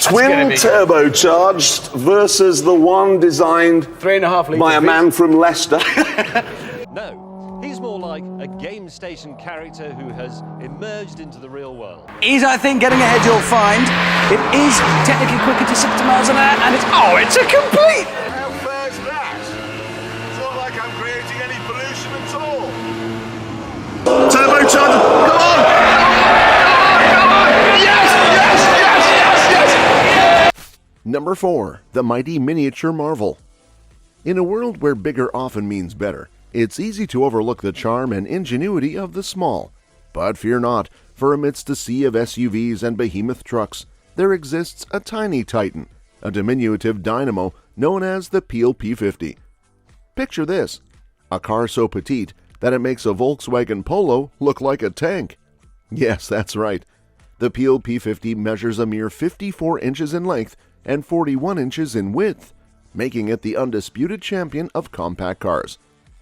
Twin turbocharged versus the one designed 3.5 litres by a man from Leicester. No, he's more like a game station character who has emerged into the real world. Ease, I think, getting ahead you'll find. It is technically quicker to 60 miles an hour, and it's a complete... How fair's that? It's not like I'm creating any pollution at all. Turbocharged, go on! Number 4. The Mighty Miniature Marvel. In a world where bigger often means better, it's easy to overlook the charm and ingenuity of the small. But fear not, for amidst a sea of SUVs and behemoth trucks, there exists a tiny titan, a diminutive dynamo known as the Peel P50. Picture this, a car so petite that it makes a Volkswagen Polo look like a tank. Yes, that's right. The Peel P50 measures a mere 54 inches in length and 41 inches in width, making it the undisputed champion of compact cars.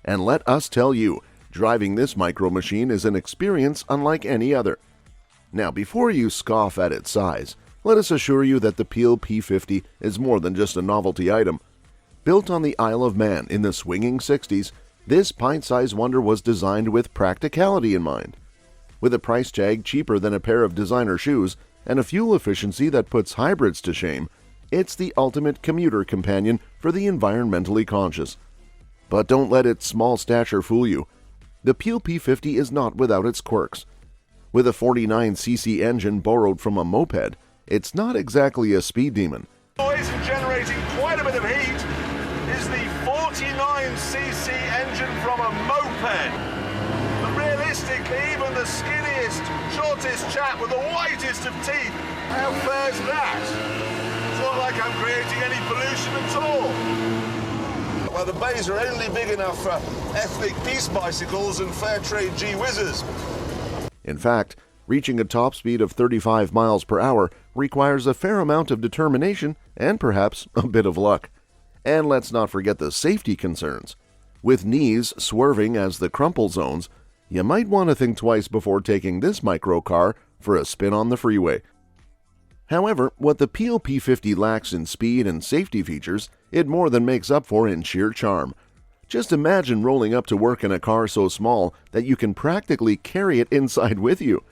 And let us tell you, driving this micro machine is an experience unlike any other. Now, before you scoff at its size, let us assure you that the Peel P50 is more than just a novelty item. Built on the Isle of Man in the swinging 60s, this pint-sized wonder was designed with practicality in mind. With a price tag cheaper than a pair of designer shoes and a fuel efficiency that puts hybrids to shame, it's the ultimate commuter companion for the environmentally conscious. But don't let its small stature fool you. The Peel P50 is not without its quirks. With a 49cc engine borrowed from a moped, it's not exactly a speed demon. Noise and generating quite a bit of heat is the 49cc engine from a moped. But realistically, even the skinniest, shortest chap with the whitest of teeth, how fair's that? It's not like I'm creating any pollution at all. Well, the bays are only big enough for ethnic peace bicycles and fair trade gee-whizzes. In fact, reaching a top speed of 35 miles per hour requires a fair amount of determination and perhaps a bit of luck. And let's not forget the safety concerns. With knees swerving as the crumple zones, you might want to think twice before taking this micro car for a spin on the freeway. However, what the Peel P50 lacks in speed and safety features, it more than makes up for in sheer charm. Just imagine rolling up to work in a car so small that you can practically carry it inside with you.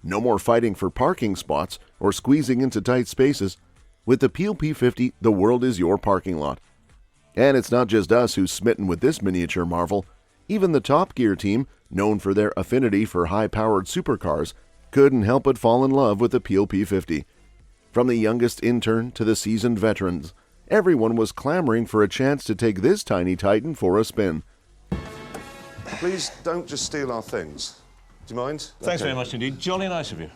No more fighting for parking spots or squeezing into tight spaces. With the Peel P50, the world is your parking lot. And it's not just us who's smitten with this miniature marvel. Even the Top Gear team, known for their affinity for high-powered supercars, couldn't help but fall in love with the Peel P50. From the youngest intern to the seasoned veterans, everyone was clamoring for a chance to take this tiny titan for a spin. Please don't just steal our things. Do you mind? Thanks very much indeed. Jolly nice of you.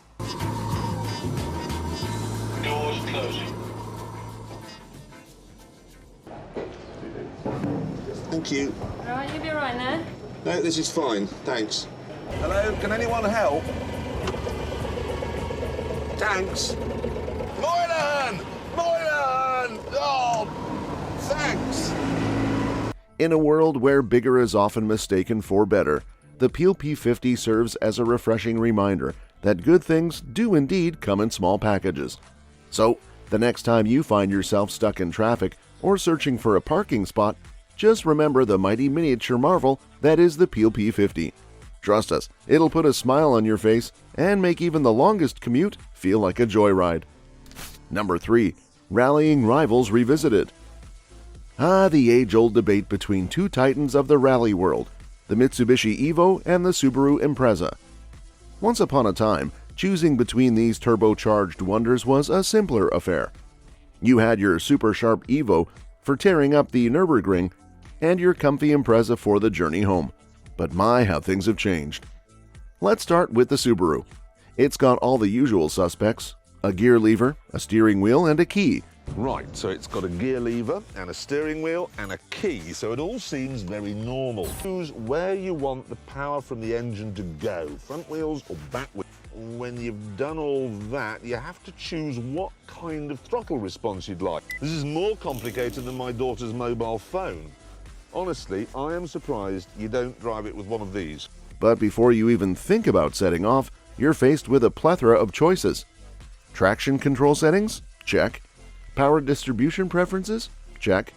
Doors closing. Thank you. All right, you'll be all right now. No, this is fine. Thanks. Hello, can anyone help? Thanks. Moynihan! Moynihan! Oh, thanks. In a world where bigger is often mistaken for better, the Peel P50 serves as a refreshing reminder that good things do indeed come in small packages. So, the next time you find yourself stuck in traffic or searching for a parking spot, just remember the mighty miniature marvel that is the Peel P50. Trust us, it'll put a smile on your face and make even the longest commute feel like a joyride. Number 3. Rallying Rivals Revisited. The age-old debate between two titans of the rally world, the Mitsubishi Evo and the Subaru Impreza. Once upon a time, choosing between these turbocharged wonders was a simpler affair. You had your super sharp Evo for tearing up the Nürburgring and your comfy Impreza for the journey home. But my, how things have changed. Let's start with the Subaru. It's got all the usual suspects: a gear lever, a steering wheel, and a key. Right, so it's got a gear lever and a steering wheel and a key, so it all seems very normal. Choose where you want the power from the engine to go, front wheels or back wheels. When you've done all that, you have to choose what kind of throttle response you'd like. This is more complicated than my daughter's mobile phone. Honestly, I am surprised you don't drive it with one of these. But before you even think about setting off, you're faced with a plethora of choices. Traction control settings? Check. Power distribution preferences? Check.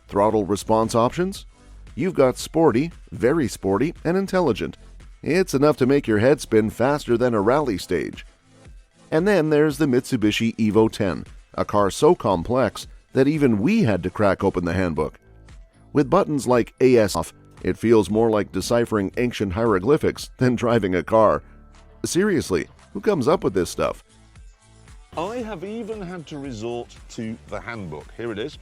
Throttle response options? You've got sporty, very sporty, and intelligent. It's enough to make your head spin faster than a rally stage. And then there's the Mitsubishi Evo 10, a car so complex that even we had to crack open the handbook. With buttons like AS off, it feels more like deciphering ancient hieroglyphics than driving a car. Seriously, who comes up with this stuff? I have even had to resort to the handbook. Here it is.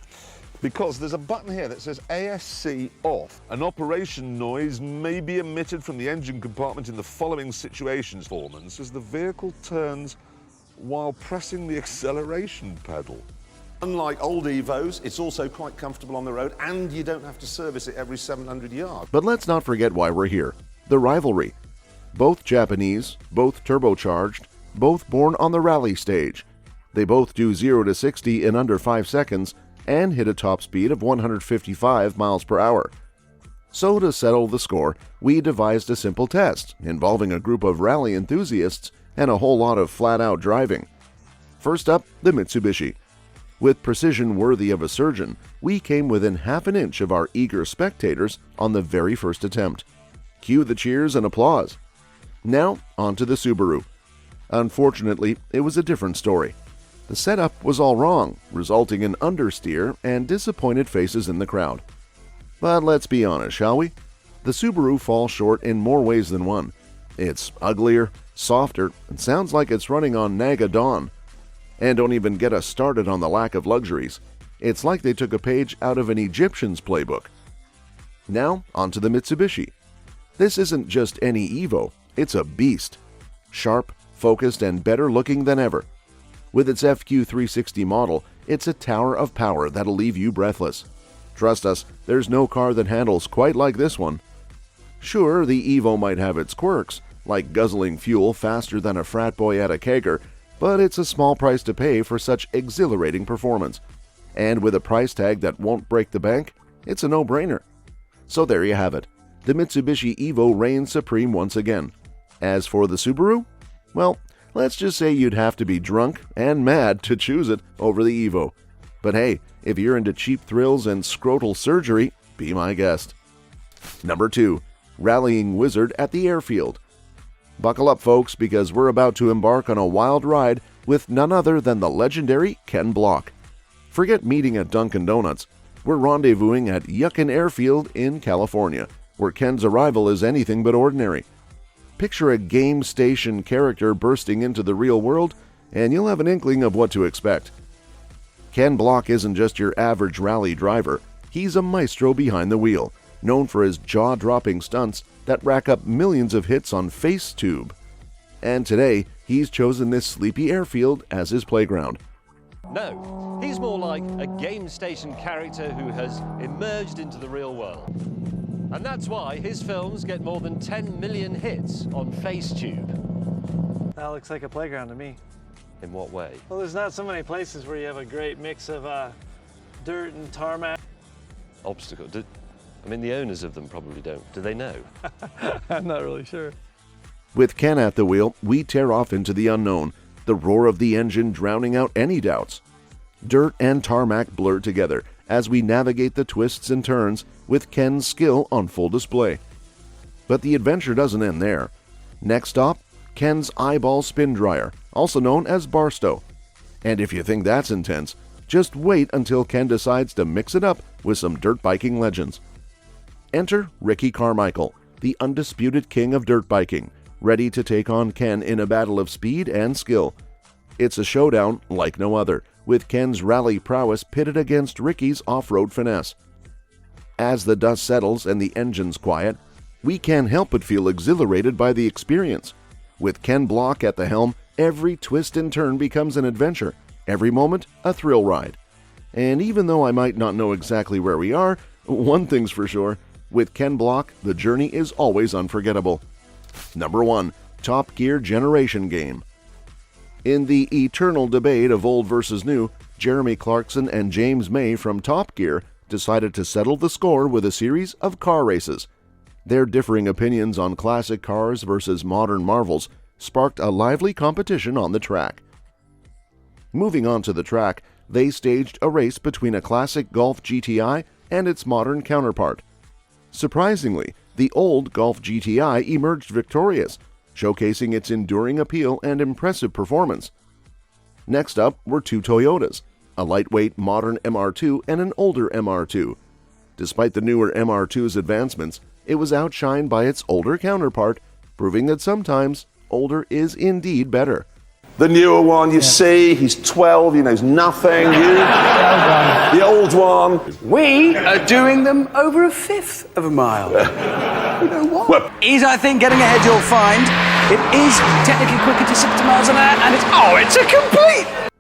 Because there's a button here that says ASC off. An operation noise may be emitted from the engine compartment in the following situations, performance, as the vehicle turns while pressing the acceleration pedal. Unlike old Evos, it's also quite comfortable on the road, and you don't have to service it every 700 yards. But let's not forget why we're here. The rivalry. Both Japanese, both turbocharged, both born on the rally stage. They both do 0 to 60 in under 5 seconds and hit a top speed of 155 miles per hour. So to settle the score, we devised a simple test involving a group of rally enthusiasts and a whole lot of flat-out driving. First up, the Mitsubishi. With precision worthy of a surgeon, we came within half an inch of our eager spectators on the very first attempt. Cue the cheers and applause. Now, on to the Subaru. Unfortunately, it was a different story. The setup was all wrong, resulting in understeer and disappointed faces in the crowd. But let's be honest, shall we? The Subaru falls short in more ways than one. It's uglier, softer, and sounds like it's running on Naga Dawn. And don't even get us started on the lack of luxuries. It's like they took a page out of an Egyptian's playbook. Now, onto the Mitsubishi. This isn't just any Evo, it's a beast. Sharp, focused, and better looking than ever. With its FQ360 model, it's a tower of power that'll leave you breathless. Trust us, there's no car that handles quite like this one. Sure, the Evo might have its quirks, like guzzling fuel faster than a frat boy at a kegger, but it's a small price to pay for such exhilarating performance. And with a price tag that won't break the bank, it's a no-brainer. So there you have it. The Mitsubishi Evo reigns supreme once again. As for the Subaru, well, let's just say you'd have to be drunk and mad to choose it over the Evo. But hey, if you're into cheap thrills and scrotal surgery, be my guest. Number 2. Rallying Wizard at the Airfield. Buckle up, folks, because we're about to embark on a wild ride with none other than the legendary Ken Block. Forget meeting at Dunkin' Donuts. We're rendezvousing at Yuccan Airfield in California, where Ken's arrival is anything but ordinary. Picture a game station character bursting into the real world, and you'll have an inkling of what to expect. Ken Block isn't just your average rally driver. He's a maestro behind the wheel, known for his jaw-dropping stunts that rack up millions of hits on FaceTube. And today, he's chosen this sleepy airfield as his playground. No, he's more like a game station character who has emerged into the real world. And that's why his films get more than 10 million hits on FaceTube. That looks like a playground to me. In what way? Well, there's not so many places where you have a great mix of dirt and tarmac. Obstacle. I mean, the owners of them probably don't. Do they know? I'm not really sure. With Ken at the wheel, we tear off into the unknown, the roar of the engine drowning out any doubts. Dirt and tarmac blur together as we navigate the twists and turns with Ken's skill on full display. But the adventure doesn't end there. Next stop, Ken's eyeball spin dryer, also known as Barstow. And if you think that's intense, just wait until Ken decides to mix it up with some dirt biking legends. Enter Ricky Carmichael, the undisputed king of dirt biking, ready to take on Ken in a battle of speed and skill. It's a showdown like no other, with Ken's rally prowess pitted against Ricky's off-road finesse. As the dust settles and the engines quiet, we can't help but feel exhilarated by the experience. With Ken Block at the helm, every twist and turn becomes an adventure, every moment a thrill ride. And even though I might not know exactly where we are, one thing's for sure, with Ken Block, the journey is always unforgettable. Number 1. Top Gear Generation Game. In the eternal debate of old versus new, Jeremy Clarkson and James May from Top Gear decided to settle the score with a series of car races. Their differing opinions on classic cars versus modern marvels sparked a lively competition on the track. Moving on to the track, they staged a race between a classic Golf GTI and its modern counterpart. Surprisingly, the old Golf GTI emerged victorious, showcasing its enduring appeal and impressive performance. Next up were two Toyotas, a lightweight modern MR2 and an older MR2. Despite the newer MR2's advancements, it was outshined by its older counterpart, proving that sometimes older is indeed better. The newer one, you see, he's 12, he knows nothing. The old one. We are doing them over a fifth of a mile. You know what? Well, Ease, I think, getting ahead you'll find. It is technically quicker to 60 miles an hour, and it's a complete!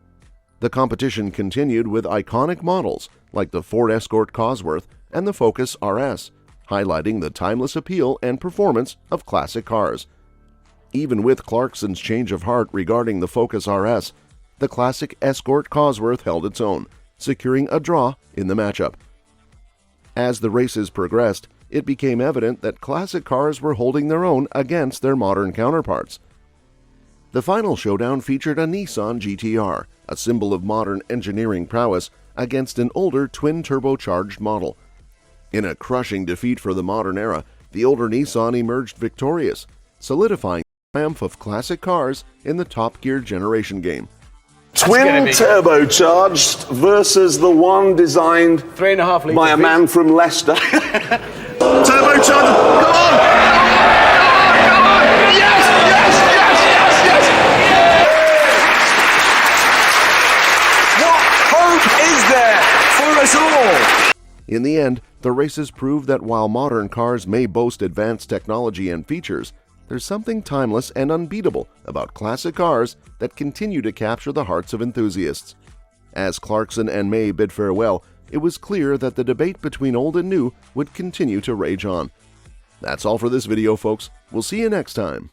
The competition continued with iconic models like the Ford Escort Cosworth and the Focus RS, highlighting the timeless appeal and performance of classic cars. Even with Clarkson's change of heart regarding the Focus RS, the classic Escort Cosworth held its own, securing a draw in the matchup. As the races progressed, it became evident that classic cars were holding their own against their modern counterparts. The final showdown featured a Nissan GT-R, a symbol of modern engineering prowess, against an older twin-turbocharged model. In a crushing defeat for the modern era, the older Nissan emerged victorious, solidifying the triumph of classic cars in the Top Gear generation game. twin turbocharged versus the one designed 3.5 litres by a man from Leicester. Turbocharged, come on! Us all. In the end, the races proved that while modern cars may boast advanced technology and features, there's something timeless and unbeatable about classic cars that continue to capture the hearts of enthusiasts. As Clarkson and May bid farewell, it was clear that the debate between old and new would continue to rage on. That's all for this video, folks. We'll see you next time.